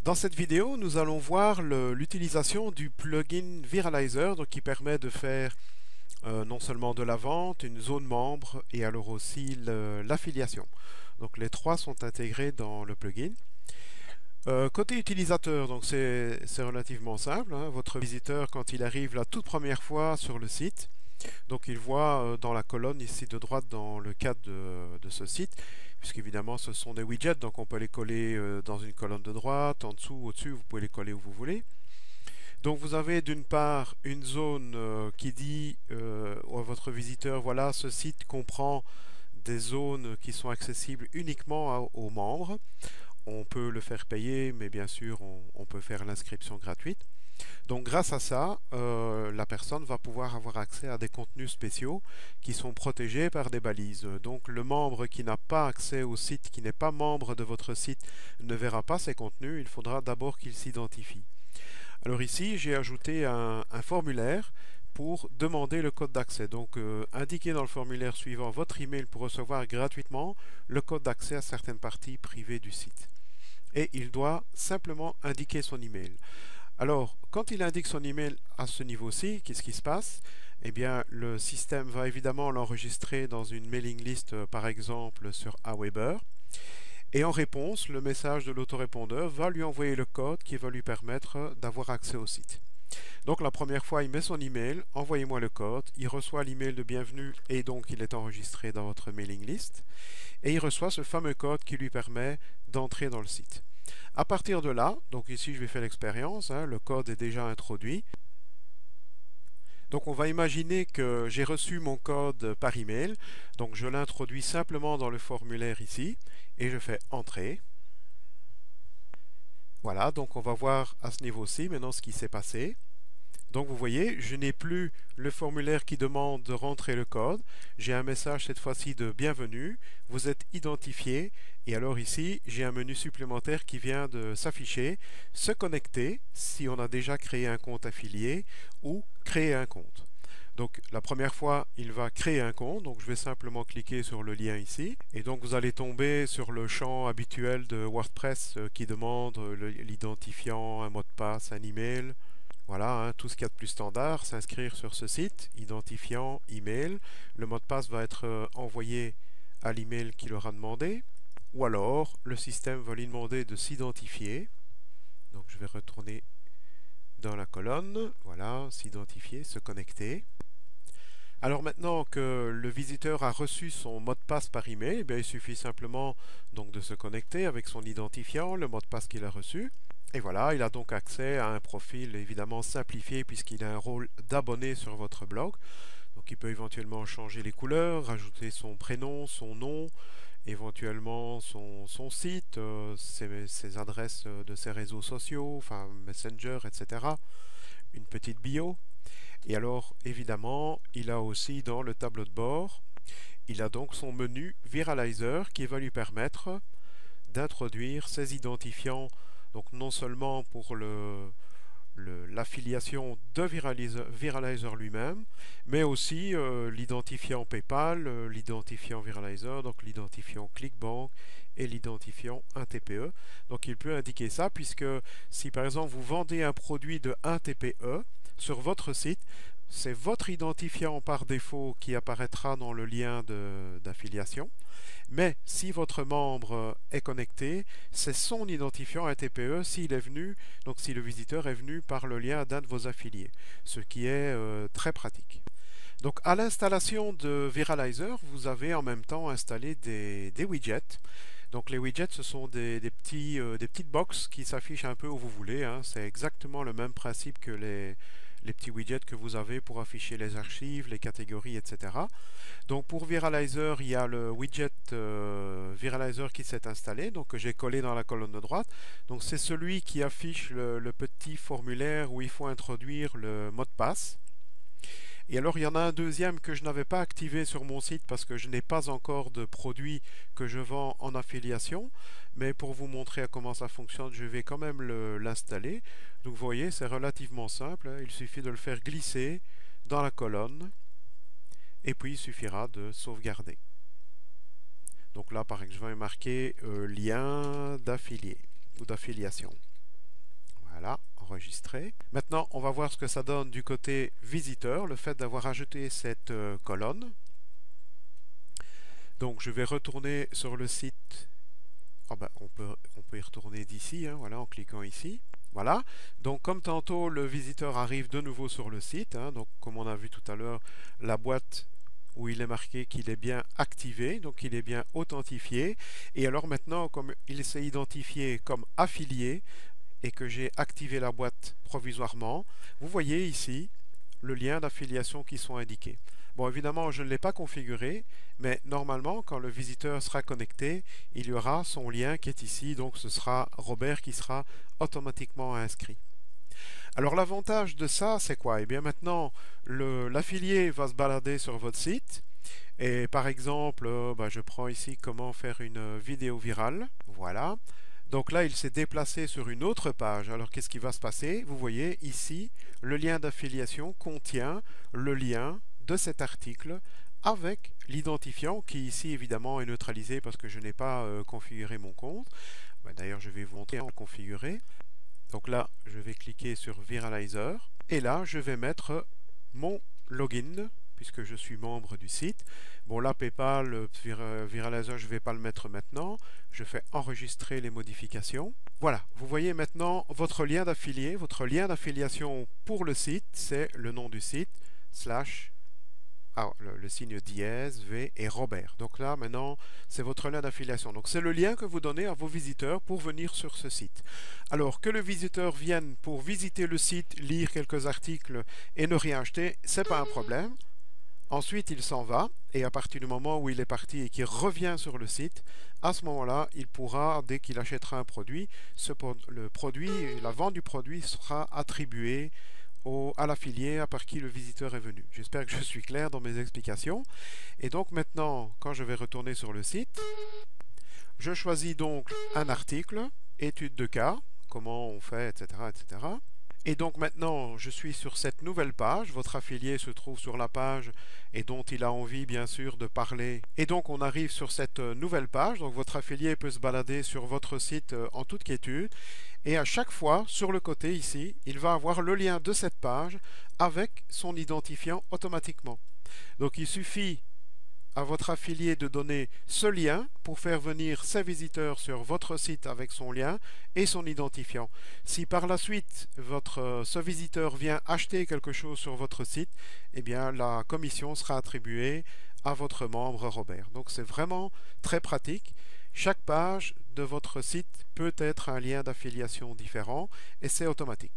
Dans cette vidéo, nous allons voir l'utilisation du plugin Viralizer, donc qui permet de faire non seulement de la vente, une zone membre et alors aussi l'affiliation. Donc les trois sont intégrés dans le plugin. Côté utilisateur, donc c'est relativement simple, hein. Votre visiteur, quand il arrive la toute première fois sur le site, donc il voit dans la colonne ici de droite dans le cadre de ce site, puisqu'évidemment ce sont des widgets, donc on peut les coller dans une colonne de droite, en dessous, au-dessus, vous pouvez les coller où vous voulez. Donc vous avez d'une part une zone qui dit à votre visiteur, voilà, ce site comprend des zones qui sont accessibles uniquement aux membres. On peut le faire payer, mais bien sûr on peut faire l'inscription gratuite. Donc grâce à ça, la personne va pouvoir avoir accès à des contenus spéciaux qui sont protégés par des balises. Donc le membre qui n'a pas accès au site, qui n'est pas membre de votre site, ne verra pas ces contenus. Il faudra d'abord qu'il s'identifie. Alors ici, j'ai ajouté un formulaire pour demander le code d'accès. Donc indiquez dans le formulaire suivant votre email pour recevoir gratuitement le code d'accès à certaines parties privées du site. Et il doit simplement indiquer son email. Alors, quand il indique son email à ce niveau-ci, qu'est-ce qui se passe? Eh bien, le système va évidemment l'enregistrer dans une mailing list, par exemple sur Aweber. Et en réponse, le message de l'autorépondeur va lui envoyer le code qui va lui permettre d'avoir accès au site. Donc la première fois, il met son email, envoyez-moi le code, il reçoit l'email de bienvenue et donc il est enregistré dans votre mailing list. Et il reçoit ce fameux code qui lui permet d'entrer dans le site. À partir de là, donc ici je vais faire l'expérience, hein, le code est déjà introduit. Donc on va imaginer que j'ai reçu mon code par email, donc je l'introduis simplement dans le formulaire ici et je fais entrer. Voilà, donc on va voir à ce niveau-ci maintenant ce qui s'est passé. Donc vous voyez, je n'ai plus le formulaire qui demande de rentrer le code. J'ai un message cette fois-ci de bienvenue, vous êtes identifié. Et alors ici, j'ai un menu supplémentaire qui vient de s'afficher, se connecter si on a déjà créé un compte affilié ou créer un compte. Donc la première fois, il va créer un compte, donc je vais simplement cliquer sur le lien ici. Et donc vous allez tomber sur le champ habituel de WordPress qui demande l'identifiant, un mot de passe, un email. Voilà, hein, tout ce qu'il y a de plus standard, s'inscrire sur ce site, identifiant, email. Le mot de passe va être envoyé à l'email qu'il aura demandé. Ou alors, le système va lui demander de s'identifier. Donc je vais retourner dans la colonne. Voilà, s'identifier, se connecter. Alors maintenant que le visiteur a reçu son mot de passe par email, eh bien, il suffit simplement donc de se connecter avec son identifiant, le mot de passe qu'il a reçu. Et voilà, il a donc accès à un profil évidemment simplifié puisqu'il a un rôle d'abonné sur votre blog. Donc il peut éventuellement changer les couleurs, rajouter son prénom, son nom, éventuellement son site, ses adresses de ses réseaux sociaux, enfin Messenger, etc. Une petite bio. Et alors évidemment, il a aussi dans le tableau de bord, il a donc son menu Viralizer qui va lui permettre d'introduire ses identifiants. Donc non seulement pour l'affiliation de Viralizer lui-même, mais aussi l'identifiant PayPal, l'identifiant Viralizer, donc l'identifiant ClickBank et l'identifiant 1TPE. Donc il peut indiquer ça puisque si par exemple vous vendez un produit de 1TPE sur votre site, c'est votre identifiant par défaut qui apparaîtra dans le lien d'affiliation. Mais si votre membre est connecté, c'est son identifiant ATPE s'il est venu, donc si le visiteur est venu par le lien d'un de vos affiliés, ce qui est très pratique. Donc à l'installation de Viralizer, vous avez en même temps installé des widgets. Donc les widgets, ce sont des petites boxes qui s'affichent un peu où vous voulez, hein. C'est exactement le même principe que les petits widgets que vous avez pour afficher les archives, les catégories, etc. Donc pour Viralizer, il y a le widget Viralizer qui s'est installé, donc que j'ai collé dans la colonne de droite. Donc c'est celui qui affiche le petit formulaire où il faut introduire le mot de passe. Et alors il y en a un deuxième que je n'avais pas activé sur mon site parce que je n'ai pas encore de produit que je vends en affiliation. Mais pour vous montrer comment ça fonctionne, je vais quand même l'installer. Donc vous voyez, c'est relativement simple, hein. Il suffit de le faire glisser dans la colonne. Et puis il suffira de sauvegarder. Donc là, par exemple, je vais marquer lien d'affilié ou d'affiliation. Voilà, enregistré. Maintenant, on va voir ce que ça donne du côté visiteur, le fait d'avoir ajouté cette colonne. Donc, je vais retourner sur le site. Oh ben, on peut y retourner d'ici, hein, voilà, en cliquant ici. Voilà, donc comme tantôt, le visiteur arrive de nouveau sur le site. Hein, donc, comme on a vu tout à l'heure, la boîte où il est marqué qu'il est bien activé, donc il est bien authentifié. Et alors maintenant, comme il s'est identifié comme affilié et que j'ai activé la boîte provisoirement, vous voyez ici le lien d'affiliation qui sont indiqués. Bon, évidemment, je ne l'ai pas configuré, mais normalement, quand le visiteur sera connecté, il y aura son lien qui est ici, donc ce sera Robert qui sera automatiquement inscrit. Alors l'avantage de ça, c'est quoi? Eh bien maintenant, l'affilié va se balader sur votre site, et par exemple, je prends ici comment faire une vidéo virale, voilà. Donc là, il s'est déplacé sur une autre page. Alors qu'est-ce qui va se passer? Vous voyez ici, le lien d'affiliation contient le lien de cet article avec l'identifiant qui ici évidemment est neutralisé parce que je n'ai pas configuré mon compte. D'ailleurs, je vais vous montrer en configurer. Donc là, je vais cliquer sur Viralizer et là, je vais mettre mon login puisque je suis membre du site. Bon là, PayPal, Viralizer, je ne vais pas le mettre maintenant. Je fais enregistrer les modifications. Voilà, vous voyez maintenant votre lien d'affilié, votre lien d'affiliation pour le site, c'est le nom du site, le signe dièse, V et Robert. Donc là, maintenant, c'est votre lien d'affiliation. Donc c'est le lien que vous donnez à vos visiteurs pour venir sur ce site. Alors que le visiteur vienne pour visiter le site, lire quelques articles et ne rien acheter, c'est pas un problème. Ensuite, il s'en va et à partir du moment où il est parti et qu'il revient sur le site, à ce moment-là, il pourra, dès qu'il achètera un produit, la vente du produit sera attribuée à l'affilié par qui le visiteur est venu. J'espère que je suis clair dans mes explications. Et donc maintenant, quand je vais retourner sur le site, je choisis donc un article, étude de cas, comment on fait, etc., etc. Et donc maintenant, je suis sur cette nouvelle page. Votre affilié se trouve sur la page et dont il a envie, bien sûr, de parler. Et donc, on arrive sur cette nouvelle page. Donc, votre affilié peut se balader sur votre site en toute quiétude. Et à chaque fois, sur le côté ici, il va avoir le lien de cette page avec son identifiant automatiquement. Donc, il suffit à votre affilié de donner ce lien pour faire venir ses visiteurs sur votre site avec son lien et son identifiant. Si par la suite ce visiteur vient acheter quelque chose sur votre site, eh bien la commission sera attribuée à votre membre Robert. Donc c'est vraiment très pratique. Chaque page de votre site peut être un lien d'affiliation différent et c'est automatique.